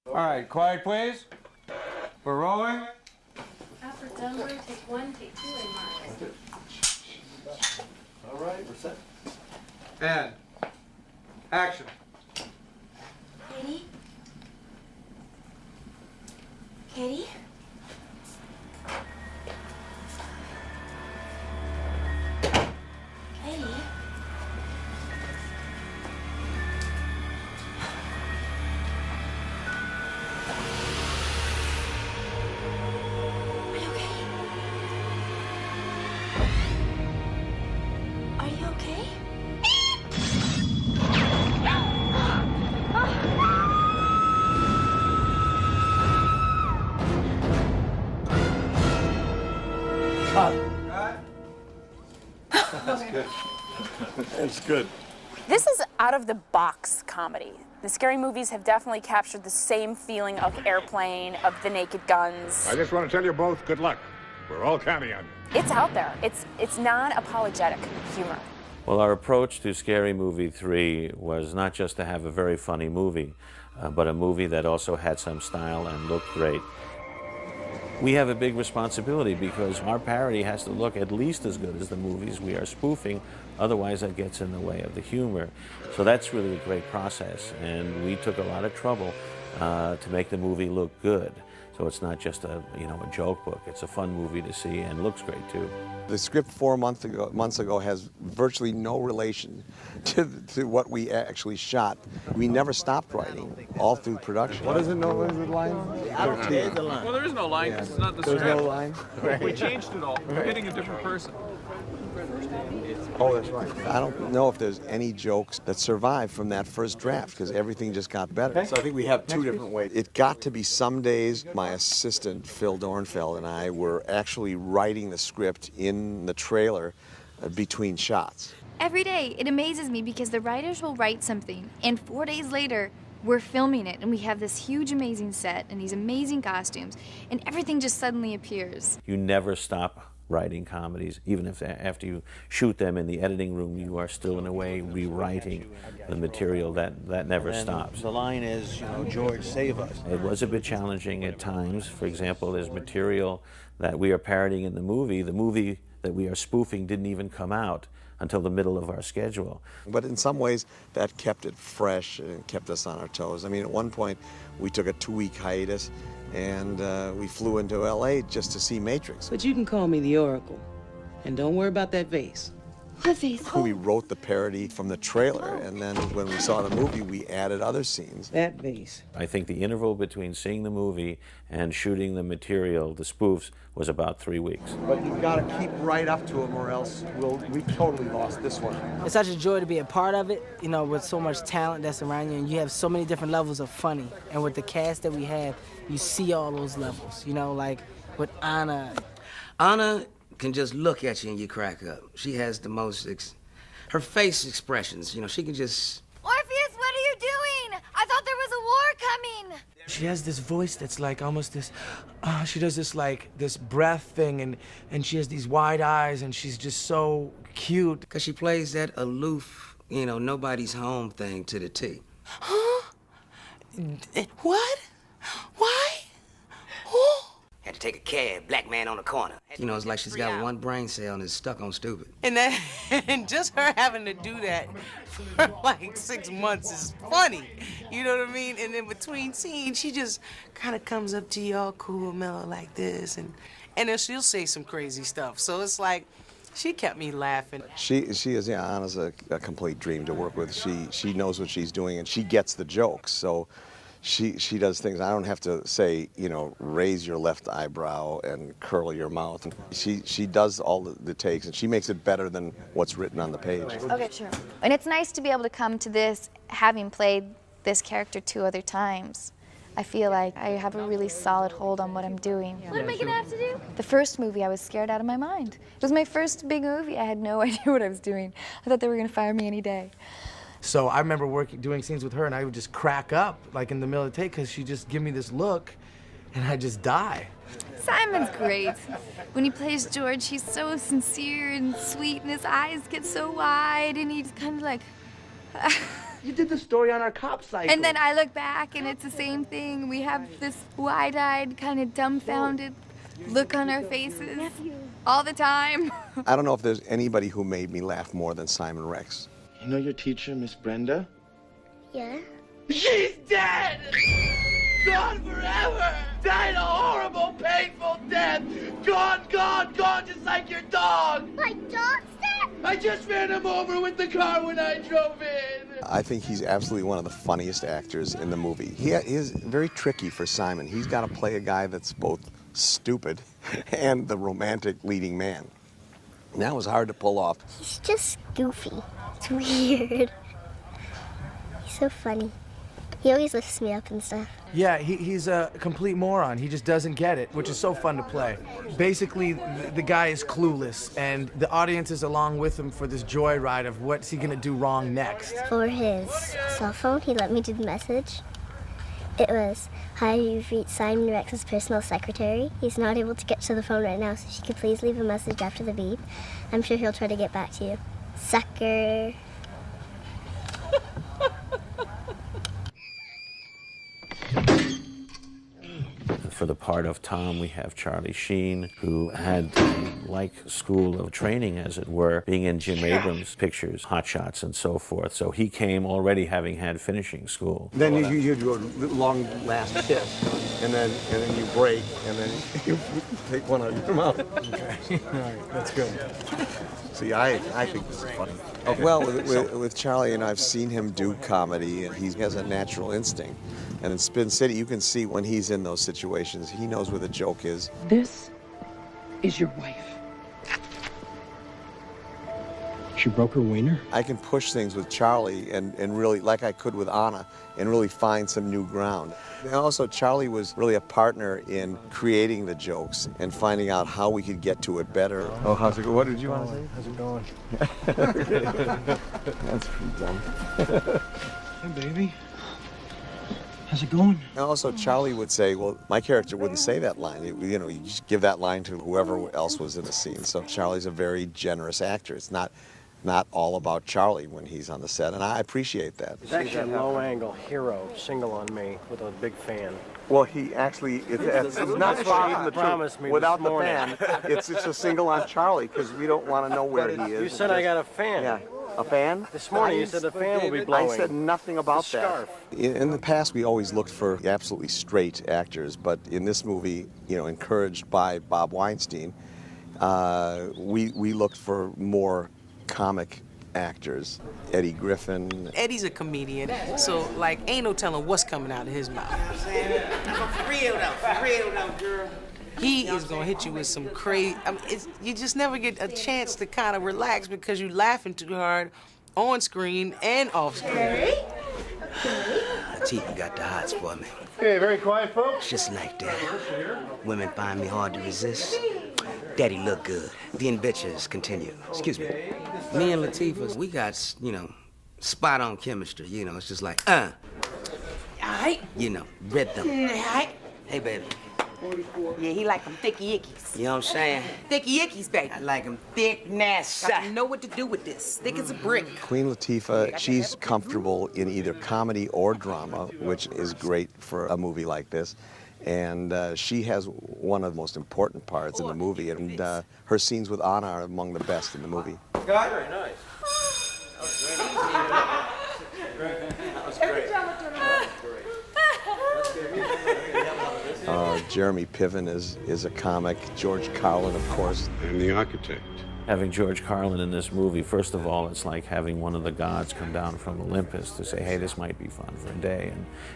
All right, quiet, please. We're rolling. After done, we're gonna take 1, take 2, and mark. All right, we're set. And action. Katie? Katie? Katie? Are you okay? That's good. That's good. This is out-of-the-box comedy. The scary movies have definitely captured the same feeling of Airplane, of The Naked Guns. I just want to tell you both good luck. We're all counting on you. It's out there. It's non-apologetic humor. Well, our approach to Scary Movie 3 was not just to have a very funny movie, but a movie that also had some style and looked great. We have a big responsibility because our parody has to look at least as good as the movies we are spoofing, otherwise that gets in the way of the humor. So that's really a great process, and we took a lot of trouble to make the movie look good. So it's not just a joke book. It's a fun movie to see and looks great too. The script 4 months ago has virtually no relation to what we actually shot. We never stopped writing all through production. What is it? No, what is the line? Well, there is no line because it's not the There's script. no line. We changed it all. We're hitting a different person. Oh, that's right. I don't know if there's any jokes that survived from that first draft because everything just got better. Okay. So I think we have two different ways. It got to be some days my assistant, Phil Dornfeld, and I were actually writing the script in the trailer between shots. Every day, it amazes me because the writers will write something, and 4 days later, we're filming it, and we have this huge, amazing set and these amazing costumes, and everything just suddenly appears. You never stop writing comedies, even if after you shoot them in the editing room, you are still in a way rewriting the material. That never stops. The line is, George, save us. It was a bit challenging at times. For example, there's material that we are parodying in the movie. The movie that we are spoofing didn't even come out until the middle of our schedule. But in some ways, that kept it fresh and kept us on our toes. I mean, at one point, we took a 2-week hiatus, and we flew into LA just to see Matrix. But you can call me the Oracle, and don't worry about that vase. What vase? We wrote the parody from the trailer, and then when we saw the movie, we added other scenes. That vase. I think the interval between seeing the movie and shooting the material, the spoofs, was about 3 weeks. But you've got to keep right up to him or else we totally lost this one. It's such a joy to be a part of it, with so much talent that's around you, and you have so many different levels of funny. And with the cast that we have, you see all those levels, like with Anna. Anna can just look at you and you crack up. She has the most, her face expressions, she can just... Orpheus, what are you doing? I thought there was a war coming. She has this voice that's like almost this, she does this this breath thing, and she has these wide eyes, and she's just so cute. Because she plays that aloof, nobody's home thing to the T. Huh? What? Why? Had to take a cab, black man on the corner. It's like she's got one brain cell and is stuck on stupid. And just her having to do that for like 6 months is funny. You know what I mean? And in between scenes, she just kind of comes up to you all cool and mellow like this, and then she'll say some crazy stuff. So it's like, she kept me laughing. She is, Anna's a complete dream to work with. She knows what she's doing, and she gets the jokes. So she does things. I don't have to say, raise your left eyebrow and curl your mouth. She does all the takes, and she makes it better than what's written on the page. Okay, sure. And it's nice to be able to come to this having played this character 2 other times. I feel like I have a really solid hold on what I'm doing. What am I gonna have to do? The first movie, I was scared out of my mind. It was my first big movie. I had no idea what I was doing. I thought they were gonna fire me any day. So I remember doing scenes with her, and I would just crack up, like in the middle of the take, because she'd just give me this look, and I'd just die. Simon's great. When he plays George, he's so sincere and sweet, and his eyes get so wide, and he's kind of like... You did the story on our cop cycle. And then I look back and it's the same thing. We have this wide-eyed, kind of dumbfounded look on our faces all the time. I don't know if there's anybody who made me laugh more than Simon Rex. You know your teacher, Miss Brenda? Yeah. She's dead! Gone forever! Died a horrible, painful death! Gone, gone, gone, just like your dog! My dog's dead? I just ran him over with the car when I drove in! I think he's absolutely one of the funniest actors in the movie. He is very tricky for Simon. He's got to play a guy that's both stupid and the romantic leading man. And that was hard to pull off. He's just goofy. It's weird. He's so funny. He always lifts me up and stuff. Yeah, he's a complete moron. He just doesn't get it, which is so fun to play. Basically, the guy is clueless, and the audience is along with him for this joyride of what's he gonna do wrong next. For his cell phone, he let me do the message. It was, "Hi, you've reached Simon Rex's personal secretary. He's not able to get to the phone right now, so if you could please leave a message after the beep. I'm sure he'll try to get back to you. Sucker." For the part of Tom, we have Charlie Sheen, who had the like school of training, as it were, being in Jim Abrams' pictures, Hot Shots and so forth. So he came already having had finishing school. Then you do a long last kiss, and then you break, and then you take one out of your mouth. Okay, all right, that's good. See, I think this is funny. Well, with Charlie, and I've seen him do comedy, and he has a natural instinct. And in Spin City, you can see when he's in those situations, he knows where the joke is. This is your wife. She broke her wiener? I can push things with Charlie and really, like I could with Anna, and really find some new ground. And also, Charlie was really a partner in creating the jokes and finding out how we could get to it better. Oh, how's it going? What did you want to say? How's it going? That's pretty dumb. Hey, baby. How's it going? And also, Charlie would say, well, my character wouldn't say that line. You just give that line to whoever else was in the scene. So Charlie's a very generous actor. It's not all about Charlie when he's on the set, and I appreciate that. It's actually a low-angle hero single on me with a big fan. Well, he actually, it's not far from the promised truth. me Without this the fan, it's just a single on Charlie, because we don't want to know where he is. You said I got a fan. Yeah. A fan? This morning you said the fan will be blowing. I said nothing about that. Scarf. In the past, we always looked for absolutely straight actors, but in this movie, encouraged by Bob Weinstein, we looked for more comic actors. Eddie Griffin. Eddie's a comedian, so ain't no telling what's coming out of his mouth. For real though, girl. He is gonna hit you with some crazy. You just never get a chance to kind of relax because you're laughing too hard on screen and off screen. Latifah got the hots for me. Hey, very quiet, folks. Just like that. Women find me hard to resist. Daddy look good. Then bitches continue. Excuse me. Me and Latifah, we got, spot on chemistry. It's just like, Aight. rhythm. Aight. Hey, baby. Yeah, he like them thicky ickies. You know what I'm saying? Thicky ickies, baby. I like them thick, nasty. Got to know what to do with this. Thick as a brick. Queen Latifah, she's comfortable in either comedy or drama, which is great for a movie like this. And she has one of the most important parts in the movie, and her scenes with Anna are among the best in the movie. Scott? Very nice. That was great. Jeremy Piven is a comic. George Carlin, of course. I'm the architect. Having George Carlin in this movie, first of all, it's like having one of the gods come down from Olympus to say, hey, this might be fun for a day,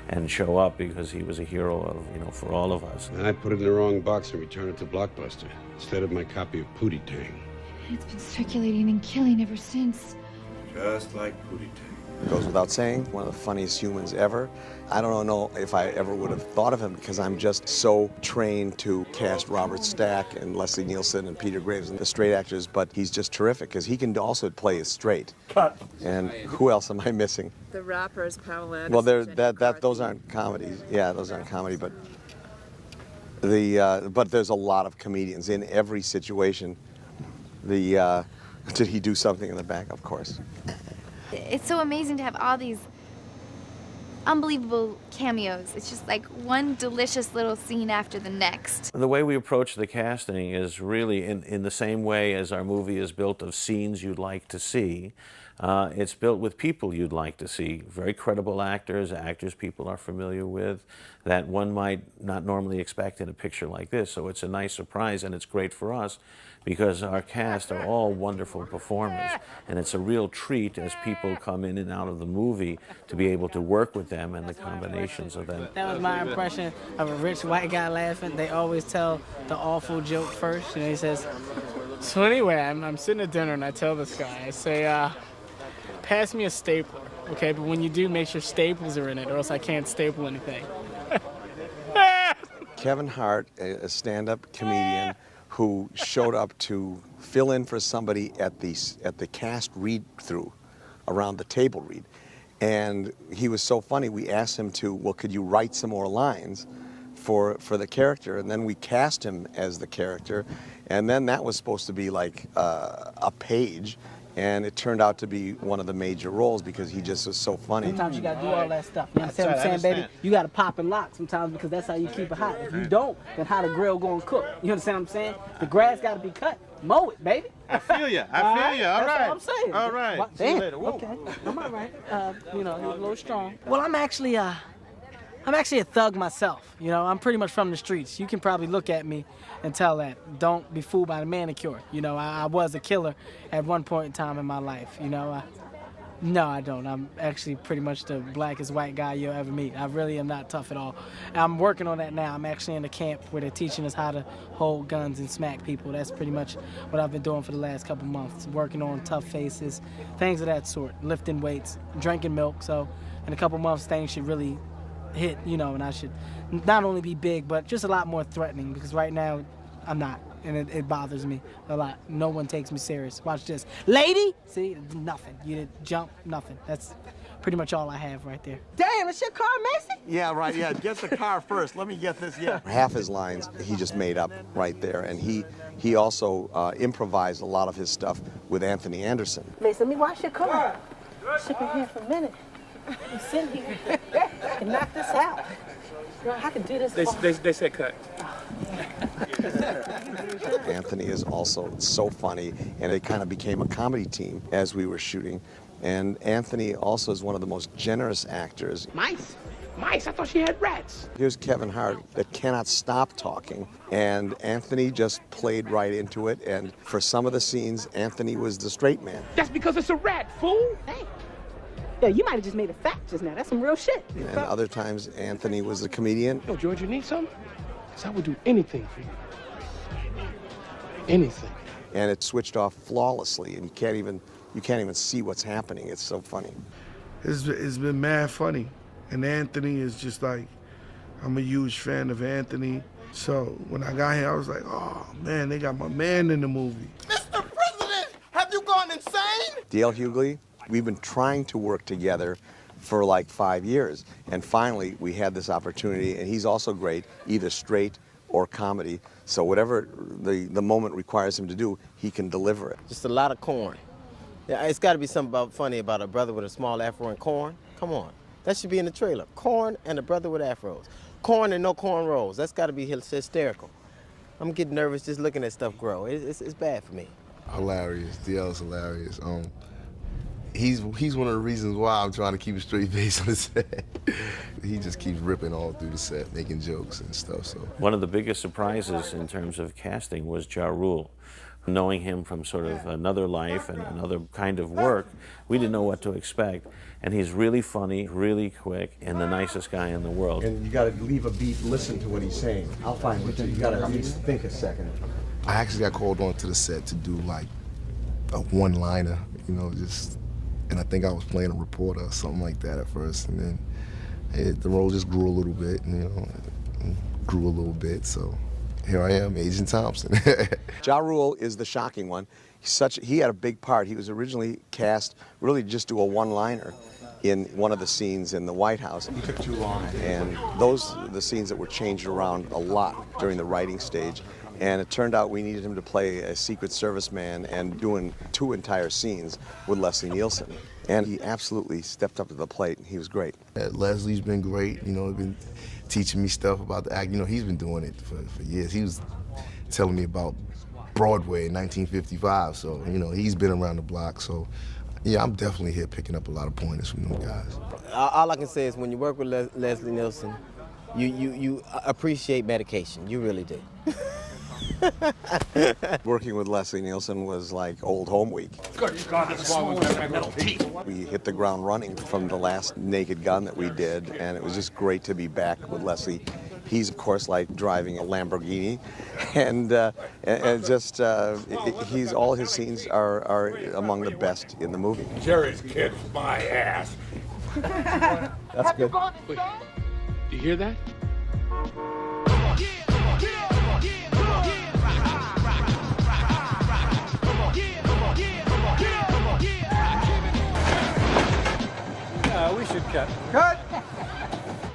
and show up because he was a hero of, for all of us. And I put it in the wrong box and returned it to Blockbuster instead of my copy of Pootie Tang. It's been circulating and killing ever since. Just like Pootie Tang. It goes without saying, one of the funniest humans ever. I don't know if I ever would have thought of him because I'm just so trained to cast Robert Stack and Leslie Nielsen and Peter Graves and the straight actors, but he's just terrific because he can also play as straight. Cut. And who else am I missing? The rappers, Pamela Anderson. Well, those aren't comedies. Yeah, those aren't comedy, but but there's a lot of comedians in every situation. Did he do something in the back? Of course. It's so amazing to have all these unbelievable cameos. It's just like one delicious little scene after the next. The way we approach the casting is really in the same way as our movie is built of scenes you'd like to see. It's built with people you'd like to see, very credible actors people are familiar with, that one might not normally expect in a picture like this. So it's a nice surprise, and it's great for us because our cast are all wonderful performers, and it's a real treat as people come in and out of the movie to be able to work with them and the combinations of them. That was my impression of a rich white guy laughing. They always tell the awful joke first, and he says, so anyway, I'm sitting at dinner and I tell this guy, I say, pass me a stapler, okay? But when you do, make sure staples are in it, or else I can't staple anything. Kevin Hart, a stand-up comedian who showed up to fill in for somebody at the cast read-through, around the table read. And he was so funny, we asked him to, well, could you write some more lines for the character? And then we cast him as the character. And then that was supposed to be like a page. And it turned out to be one of the major roles because he just was so funny. Sometimes you gotta do all that stuff. You understand what I'm saying, baby? You gotta pop and lock sometimes because that's how you keep it hot. If you don't, then how the grill gonna cook? You understand what I'm saying? The grass gotta be cut. Mow it, baby. I feel you. I feel you. All right. That's what I'm saying. All right. Well, See you damn. later. Whoa. Okay. I'm all right. You know, you're a little strong. Well, I'm actually a thug myself. You know, I'm pretty much from the streets. You can probably look at me and tell that. Don't be fooled by the manicure. You know, I was a killer at one point in time in my life. You know, no, I don't. I'm actually pretty much the blackest white guy you'll ever meet. I really am not tough at all. I'm working on that now. I'm actually in a camp where they're teaching us how to hold guns and smack people. That's pretty much what I've been doing for the last couple months. Working on tough faces, things of that sort. Lifting weights, drinking milk. So in a couple months, things should really hit, you know, and I should not only be big, but just a lot more threatening because right now I'm not, and it bothers me a lot. No one takes me serious. Watch this. Lady! See, nothing. You didn't jump, nothing. That's pretty much all I have right there. Damn, it's your car, Macy? Yeah, right, yeah. Get the car first. Let me get this, yeah. Half his lines he just made up right there, and he also improvised a lot of his stuff with Anthony Anderson. Macy, let me wash your car. Sit in here for a minute. You sit here and knock this out. I can do this. They said cut. Anthony is also so funny, and it kind of became a comedy team as we were shooting. And Anthony also is one of the most generous actors. Mice? Mice? I thought she had rats. Here's Kevin Hart that cannot stop talking, and Anthony just played right into it. And for some of the scenes, Anthony was the straight man. That's because it's a rat, fool. Hey. Yeah, you might have just made a fact just now. That's some real shit. And other times, Anthony was the comedian. Yo, George, you need something? Because I would do anything for you. Anything. And it switched off flawlessly, and you can't even see what's happening. It's so funny. It's been mad funny. And Anthony is just like, I'm a huge fan of Anthony. So when I got here, I was like, oh man, they got my man in the movie. Mr. President, have you gone insane? Dale Hughley, we've been trying to work together for like 5 years. And finally, we had this opportunity, and he's also great, either straight or comedy. So whatever the moment requires him to do, he can deliver it. Just a lot of corn. Yeah, it's got to be something funny about a brother with a small afro and corn. Come on. That should be in the trailer. Corn and a brother with afros. Corn and no corn rolls. That's got to be hysterical. I'm getting nervous just looking at stuff grow. It's bad for me. Hilarious. DL's hilarious. He's one of the reasons why I'm trying to keep a straight face on the set. He just keeps ripping all through the set, making jokes and stuff. So one of the biggest surprises in terms of casting was Ja Rule. Knowing him from sort of another life and another kind of work, we didn't know what to expect. And he's really funny, really quick, and the nicest guy in the world. And you got to leave a beat, listen to what he's saying. I'll find what you got to at least think a second. I actually got called onto the set to do like a one-liner, you know, just. And I think I was playing a reporter or something like that at first, and then the role just grew a little bit, you know, grew a little bit. So here I am, Agent Thompson. Ja Rule is the shocking one. He had a big part. He was originally cast really to just do a one-liner in one of the scenes in the White House. He took too long. And those are the scenes that were changed around a lot during the writing stage. And it turned out we needed him to play a Secret Service man and doing 2 entire scenes with Leslie Nielsen. And he absolutely stepped up to the plate. He was great. Leslie's been great, you know, been teaching me stuff about the act. You know, he's been doing it for years. He was telling me about Broadway in 1955, so, you know, he's been around the block. So, yeah, I'm definitely here picking up a lot of pointers from them guys. All I can say is when you work with Leslie Nielsen, you appreciate medication. You really do. Working with Leslie Nielsen was like old home week. We hit the ground running from the last Naked Gun that we did, and it was just great to be back with Leslie. He's, of course, like driving a Lamborghini, and just all his scenes are among the best in the movie. Jerry's kid's my ass. That's good. Wait, do you hear that? We should cut.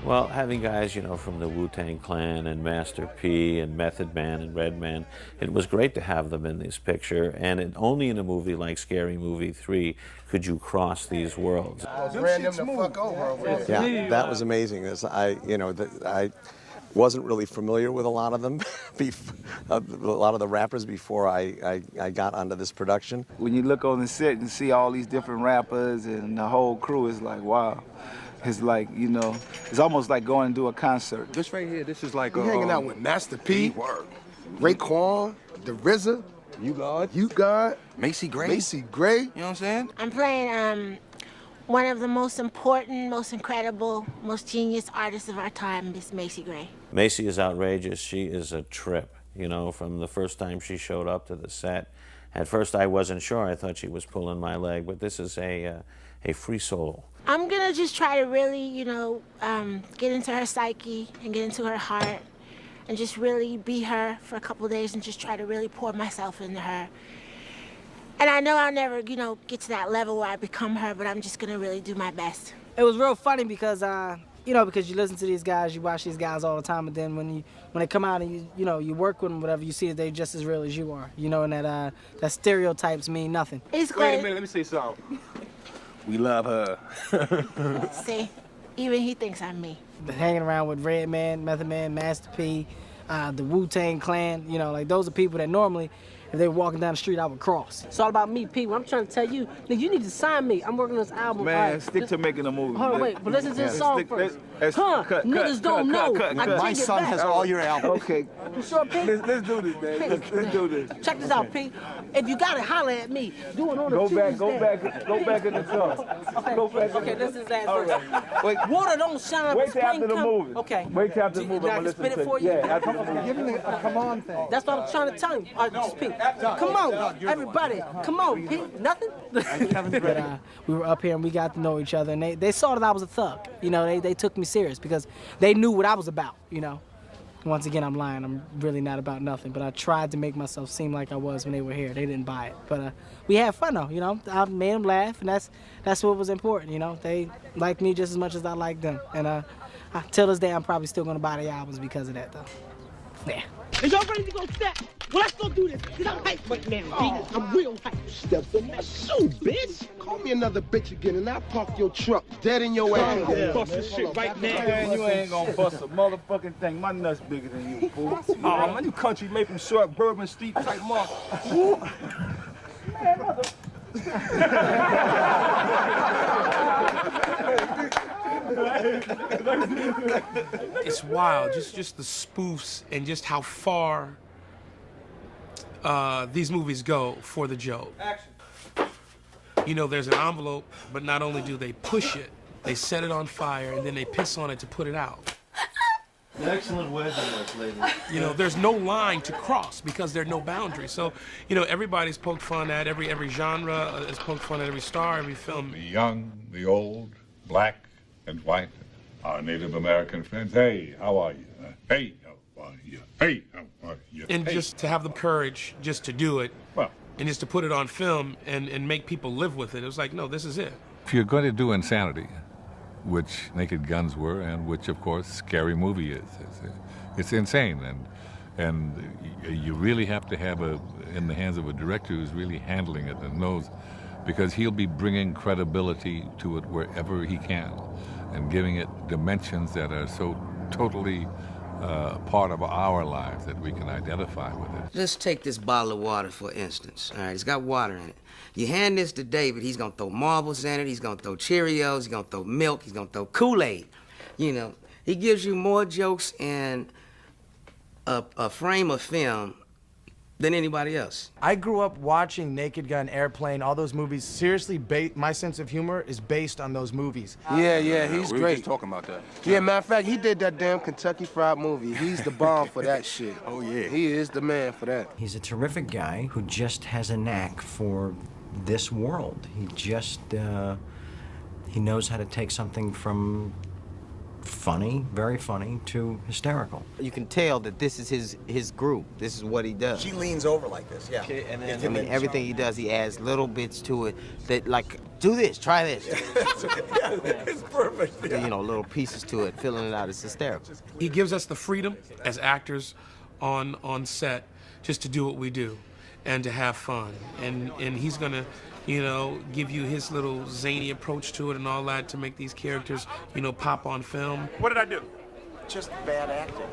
Well, having guys, you know, from the Wu-Tang Clan and Master P and Method Man and Redman, it was great to have them in this picture, and only in a movie like Scary Movie 3 could you cross these worlds. Ran them the fuck over. Yeah, that was amazing. I wasn't really familiar with a lot of them, a lot of the rappers before I got onto this production. When you look on the set and see all these different rappers and the whole crew, it's like, wow. It's like, you know, it's almost like going to do a concert. This right here, this is like We're hanging out with Master P, Raekwon, the RZA, You God, Macy Gray. You know what I'm saying? I'm playing one of the most important, most incredible, most genius artists of our time, Miss Macy Gray. Macy is outrageous. She is a trip, you know, from the first time she showed up to the set. At first I wasn't sure. I thought she was pulling my leg, but this is a free soul. I'm gonna just try to really, you know, get into her psyche and get into her heart and just really be her for a couple of days and just try to really pour myself into her. And I know I'll never, you know, get to that level where I become her, but I'm just gonna really do my best. It was real funny because, you know, because you listen to these guys, you watch these guys all the time, but then when they come out and you work with them, whatever, you see that they're just as real as you are, you know, and that stereotypes mean nothing. It's Wait a minute, let me say something. We love her. See, even he thinks I'm me. Hanging around with Redman, Method Man, Master P, the Wu-Tang Clan, you know, like those are people that normally, if they were walking down the street, I would cross. It's all about me, P. What I'm trying to tell you, nigga, you need to sign me. I'm working on this album. Man, stick to making a movie. Hold on, wait, but listen to this song first. Niggas don't know. My son has all your albums. Okay. You sure, P? Let's do this, man. Let's do this. Check this out, P. If you got it, holler at me. Do it on the Go back in the car. Okay, Go back. okay, this is that. All right. Wait. Water don't shine. Wait till after the movie. Okay. Wait till after the movie. I can spit it for you? Yeah, after the movie. Give me a come on thing. That's what I'm trying to tell you. All right, just P. Come on, everybody. Come on, P. Nothing? But, we were up here and we got to know each other, and they saw that I was a thug. You know, they took me serious because they knew what I was about, you know. Once again, I'm lying. I'm really not about nothing, but I tried to make myself seem like I was when they were here. They didn't buy it, but we had fun though, you know. I made them laugh, and that's what was important, you know. They liked me just as much as I liked them, and till this day, I'm probably still gonna buy the albums because of that, though. Yeah. Is y'all ready to go step? Well, let's go do this, because I'm hyped right now, B. I'm real hyped. Step in my shoe, bitch. Call me another bitch again, and I'll park your truck dead in your ass. I'm gonna bust this shit right now. Man, you ain't gonna bust a motherfucking thing. My nuts bigger than you, fool. Oh, man, you country made from short Bourbon Street type mark. Man, mother... It's wild, just the spoofs and just how far these movies go for the joke. You know, there's an envelope, but not only do they push it, they set it on fire and then they piss on it to put it out. Excellent wisdom, lady. You know, there's no line to cross because there are no boundaries. So, you know, everybody's poked fun at every genre is poked fun at every star, every film. The young, the old, black and white, our Native American friends. Hey, how are you? Hey, how are you? Hey, how are you? And hey. Just to have the courage just to do it, well, and just to put it on film and make people live with it. It was like, no, this is it. If you're going to do insanity, which Naked Guns were, and which, of course, Scary Movie is. It's insane, and And you really have to have in the hands of a director who's really handling it and knows, because he'll be bringing credibility to it wherever he can and giving it dimensions that are so totally part of our lives that we can identify with it. Let's take this bottle of water, for instance. All right, it's got water in it. You hand this to David, he's gonna throw marbles in it, he's gonna throw Cheerios, he's gonna throw milk, he's gonna throw Kool-Aid. You know, he gives you more jokes in a frame of film than anybody else. I grew up watching Naked Gun, Airplane, all those movies. Seriously, my sense of humor is based on those movies. Yeah, he's we great. were just talking about that. Yeah, matter of fact, he did that damn Kentucky Fried Movie. He's the bomb for that shit. Oh, yeah. He is the man for that. He's a terrific guy who just has a knack for this world. He just, he knows how to take something from funny, very funny, to hysterical. You can tell that this is his group. This is what he does. She leans over like this, yeah. Okay, and then, I mean, everything he does, he adds little bits to it that, like, do this, try this. It's perfect. Yeah. You know, little pieces to it, filling it out. It's hysterical. He gives us the freedom as actors on set just to do what we do and to have fun. And he's gonna, you know, give you his little zany approach to it and all that to make these characters, you know, pop on film. What did I do? Just bad acting.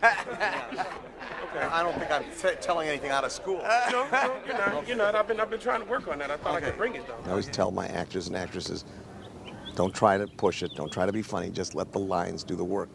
I don't think I'm telling anything out of school. No, you're not. I've been trying to work on that. I thought I could bring it, though. I always tell my actors and actresses, don't try to push it, don't try to be funny, just let the lines do the work.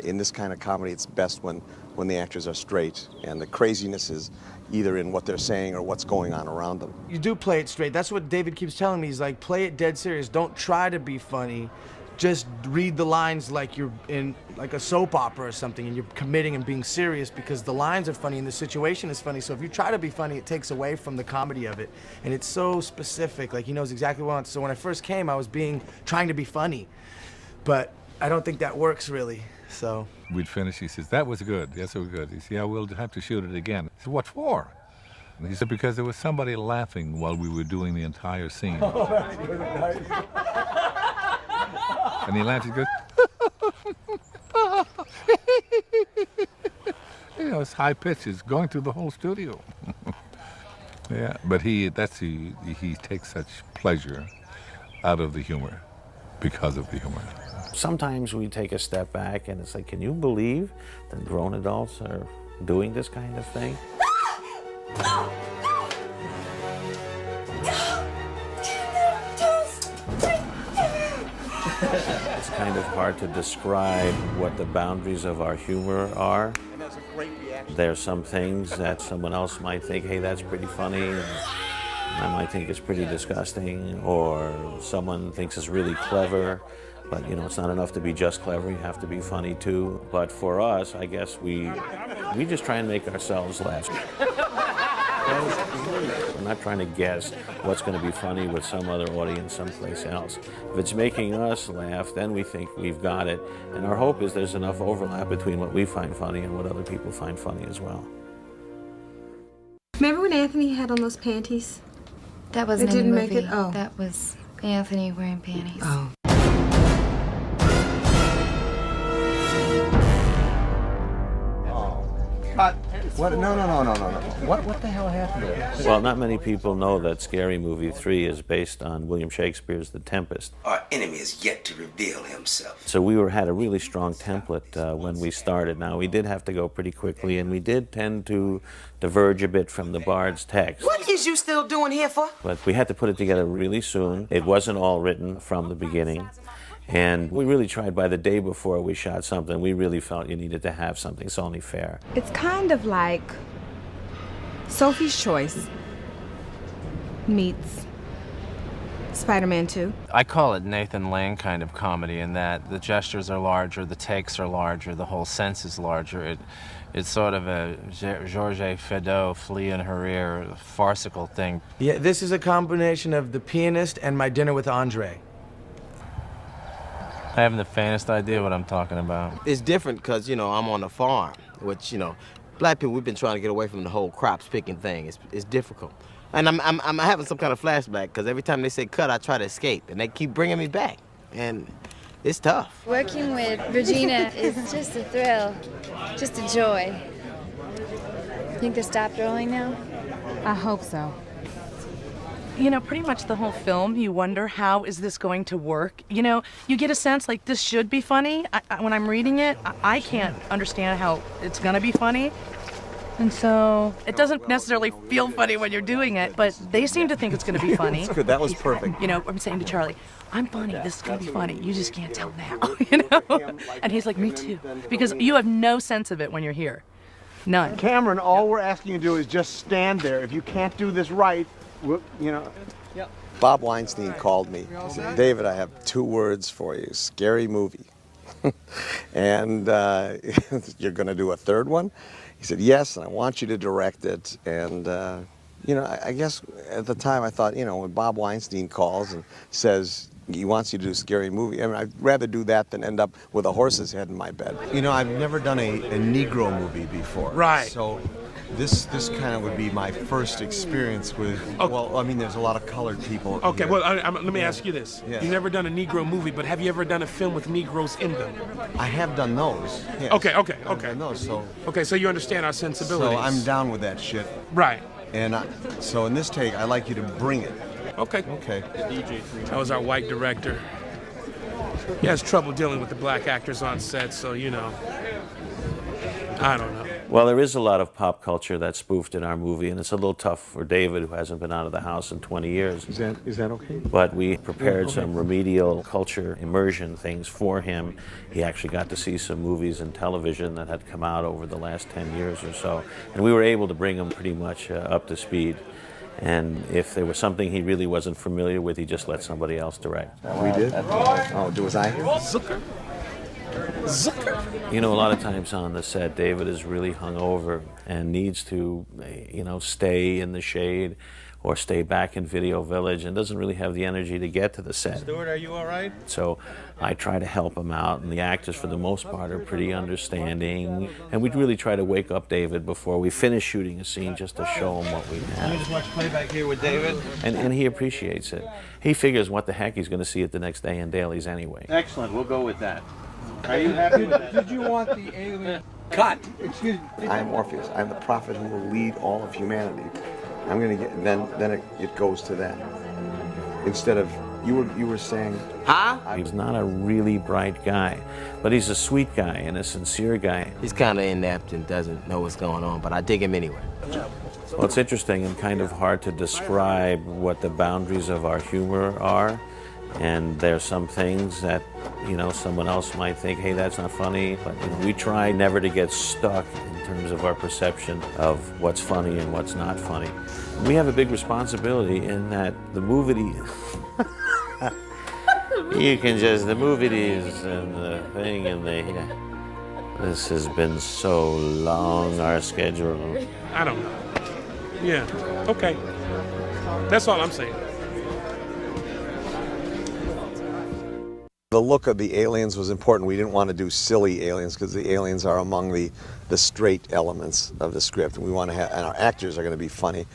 In this kind of comedy, it's best when the actors are straight and the craziness is either in what they're saying or what's going on around them. You do play it straight. That's what David keeps telling me. He's like, play it dead serious. Don't try to be funny. Just read the lines like you're in like a soap opera or something, and you're committing and being serious because the lines are funny and the situation is funny. So if you try to be funny, it takes away from the comedy of it. And it's so specific. Like, he knows exactly what he wants. So when I first came, I was trying to be funny. But I don't think that works really. So We'd finish, he says, that was good, yes, it was good. He said, yeah, we'll have to shoot it again. I said, what for? And he said, because there was somebody laughing while we were doing the entire scene. And he laughed, he goes, you know, it's high pitch, it's going through the whole studio. Yeah, but he takes such pleasure out of the humor because of the humor. Sometimes we take a step back and it's like, can you believe that grown adults are doing this kind of thing? It's kind of hard to describe what the boundaries of our humor are. There's some things that someone else might think, hey, that's pretty funny, and I might think it's pretty disgusting, or someone thinks it's really clever. But, you know, it's not enough to be just clever, you have to be funny too. But for us, I guess we just try and make ourselves laugh. We're not trying to guess what's going to be funny with some other audience someplace else. If it's making us laugh, then we think we've got it. And our hope is there's enough overlap between what we find funny and what other people find funny as well. Remember when Anthony had on those panties? That wasn't It in didn't the make movie. it? Oh. That was Anthony wearing panties. Oh. What? No. What the hell happened there? Well, not many people know that Scary Movie 3 is based on William Shakespeare's The Tempest. Our enemy is yet to reveal himself. So we had a really strong template when we started. Now, we did have to go pretty quickly, and we did tend to diverge a bit from the Bard's text. What is you still doing here for? But we had to put it together really soon. It wasn't all written from the beginning. And we really tried by the day before we shot something. We really felt you needed to have something. It's only fair. It's kind of like Sophie's Choice meets Spider-Man 2. I call it Nathan Lane kind of comedy in that the gestures are larger, the takes are larger, the whole sense is larger. It's sort of a Georges Feydeau, Flea and her ear, farcical thing. Yeah, this is a combination of The Pianist and My Dinner with Andre. I haven't the faintest idea what I'm talking about. It's different because, you know, I'm on a farm, which, you know, black people, we've been trying to get away from the whole crops picking thing. It's difficult. And I'm having some kind of flashback because every time they say cut, I try to escape, and they keep bringing me back. And it's tough. Working with Regina is just a thrill, just a joy. Think they stopped rolling now? I hope so. You know, pretty much the whole film, you wonder, how is this going to work? You know, you get a sense like this should be funny. When I'm reading it, I can't understand how it's going to be funny. And so it doesn't necessarily feel funny when you're doing it, but they seem to think it's going to be funny. That's good. That was perfect. You know, I'm saying to Charlie, I'm funny. This is going to be funny. You just can't tell now, you know? And he's like, me too. Because you have no sense of it when you're here. None. Cameron, all we're asking you to do is just stand there. If you can't do this right, you know. Bob Weinstein called me. He said, David, I have 2 words for you. Scary movie. And you're going to do a 3rd one? He said, yes, and I want you to direct it. And, you know, I guess at the time I thought, you know, when Bob Weinstein calls and says he wants you to do a scary movie, I mean, I'd rather do that than end up with a horse's head in my bed. You know, I've never done a Negro movie before. Right. So this kind of would be my first experience with, well, I mean, there's a lot of colored people. Okay, here. well, let me ask you this. Yeah. You've never done a Negro movie, but have you ever done a film with Negroes in them? I have done those. Yes. Okay. I've done those, so. Okay, so you understand our sensibilities. So I'm down with that shit. Right. And so in this take, I'd like you to bring it. Okay. Okay. That was our white director. He has trouble dealing with the black actors on set, so, you know, I don't know. Well, there is a lot of pop culture that's spoofed in our movie, and it's a little tough for David, who hasn't been out of the house in 20 years. Is that okay? But we prepared some remedial culture immersion things for him. He actually got to see some movies and television that had come out over the last 10 years or so, and we were able to bring him pretty much up to speed. And if there was something he really wasn't familiar with, he just let somebody else direct. We did? Oh, was I here? Zucker. You know, a lot of times on the set, David is really hungover and needs to, you know, stay in the shade or stay back in Video Village and doesn't really have the energy to get to the set. Stuart, are you all right? So I try to help him out, and the actors, for the most part, are pretty understanding. And we really try to wake up David before we finish shooting a scene just to show him what we Let me have. just watch playback here with David. And he appreciates it. He figures what the heck he's going to see it the next day in dailies anyway. Excellent, we'll go with that. Are you happy with that? Did you want the alien? Cut! Excuse me. I'm Morpheus. I'm the prophet who will lead all of humanity. I'm going to get, then it goes to that. Instead of, you were saying... Huh? He's not a really bright guy, but he's a sweet guy and a sincere guy. He's kind of inept and doesn't know what's going on, but I dig him anyway. Well, it's interesting and kind of hard to describe what the boundaries of our humor are. And there's some things that, you know, someone else might think, hey, that's not funny. But you know, we try never to get stuck in terms of our perception of what's funny and what's not funny. We have a big responsibility in that the movie... You can just, the movies and the thing and the... This has been so long, our schedule. I don't know. Yeah, okay. That's all I'm saying. The look of the aliens was important. We didn't want to do silly aliens because the aliens are among the straight elements of the script. And we want to have, and our actors are going to be funny.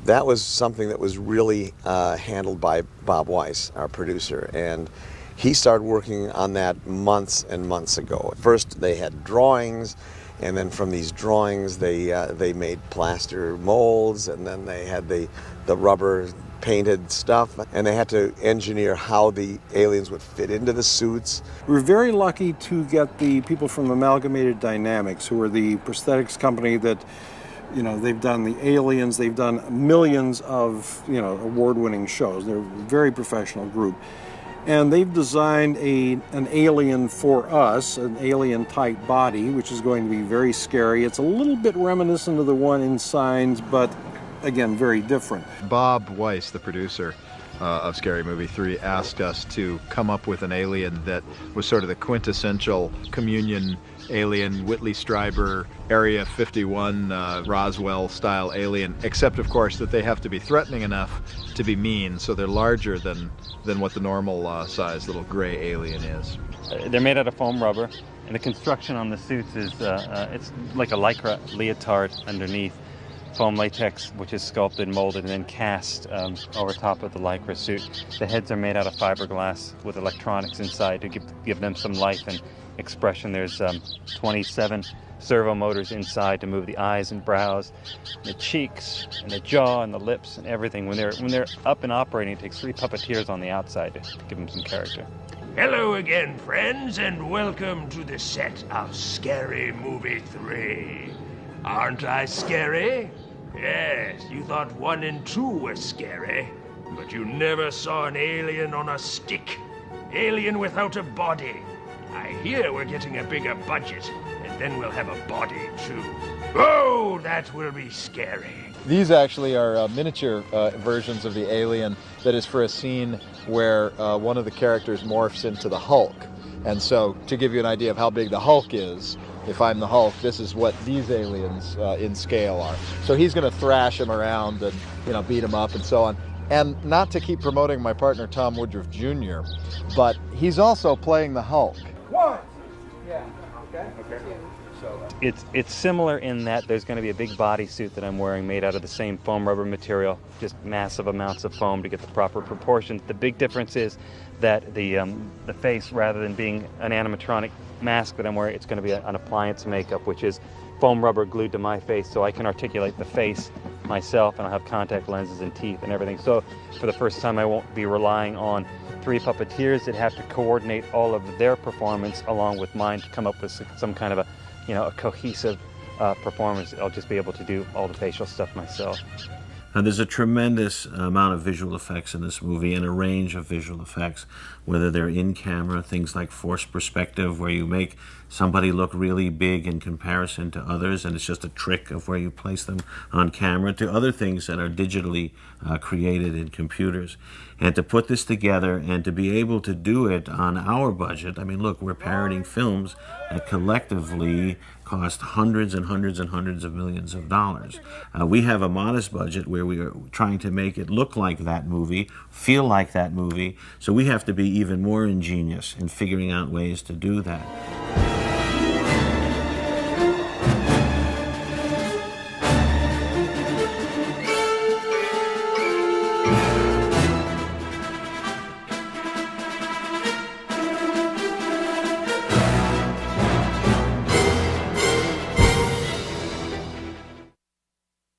That was something that was really handled by Bob Weiss, our producer. And he started working on that months and months ago. First they had drawings, and then from these drawings they made plaster molds, and then they had the rubber painted stuff, and they had to engineer how the aliens would fit into the suits. We were very lucky to get the people from Amalgamated Dynamics, who are the prosthetics company that, you know, they've done the aliens, they've done millions of, you know, award-winning shows. They're a very professional group. And they've designed an alien for us, an alien-type body, which is going to be very scary. It's a little bit reminiscent of the one in Signs, but again, very different. Bob Weiss, the producer of Scary Movie 3, asked us to come up with an alien that was sort of the quintessential communion alien, Whitley Strieber, Area 51, Roswell-style alien, except, of course, that they have to be threatening enough to be mean, so they're larger than what the normal size little gray alien is. They're made out of foam rubber, and the construction on the suits is it's like a Lycra leotard underneath. Foam latex, which is sculpted, molded, and then cast over top of the Lycra suit. The heads are made out of fiberglass with electronics inside to give them some life and expression. There's 27 servo motors inside to move the eyes and brows, the cheeks, and the jaw, and the lips, and everything. When they're up and operating, it takes 3 puppeteers on the outside to give them some character. Hello again, friends, and welcome to the set of Scary Movie 3. Aren't I scary? Yes, you thought 1 and 2 were scary, but you never saw an alien on a stick. Alien without a body. I hear we're getting a bigger budget, and then we'll have a body, too. Oh, that will be scary. These actually are miniature versions of the alien that is for a scene where one of the characters morphs into the Hulk. And so, to give you an idea of how big the Hulk is, if I'm the Hulk, this is what these aliens in scale are. So he's going to thrash him around and, beat him up and so on. And not to keep promoting my partner Tom Woodruff Jr., but he's also playing the Hulk. 1. Yeah. Okay. It's similar in that there's going to be a big bodysuit that I'm wearing made out of the same foam rubber material, just massive amounts of foam to get the proper proportions. The big difference is that the face, rather than being an animatronic mask that I'm wearing, it's going to be an appliance makeup, which is foam rubber glued to my face, so I can articulate the face myself, and I'll have contact lenses and teeth and everything. So for the first time, I won't be relying on 3 puppeteers that have to coordinate all of their performance along with mine to come up with some kind of a cohesive performance. I'll just be able to do all the facial stuff myself. Now, there's a tremendous amount of visual effects in this movie, and a range of visual effects, whether they're in camera, things like forced perspective, where you make somebody look really big in comparison to others, and it's just a trick of where you place them on camera, to other things that are digitally created in computers. And to put this together and to be able to do it on our budget, I mean, look, we're parodying films that collectively cost hundreds and hundreds and hundreds of millions of dollars. We have a modest budget where we are trying to make it look like that movie, feel like that movie, so we have to be even more ingenious in figuring out ways to do that.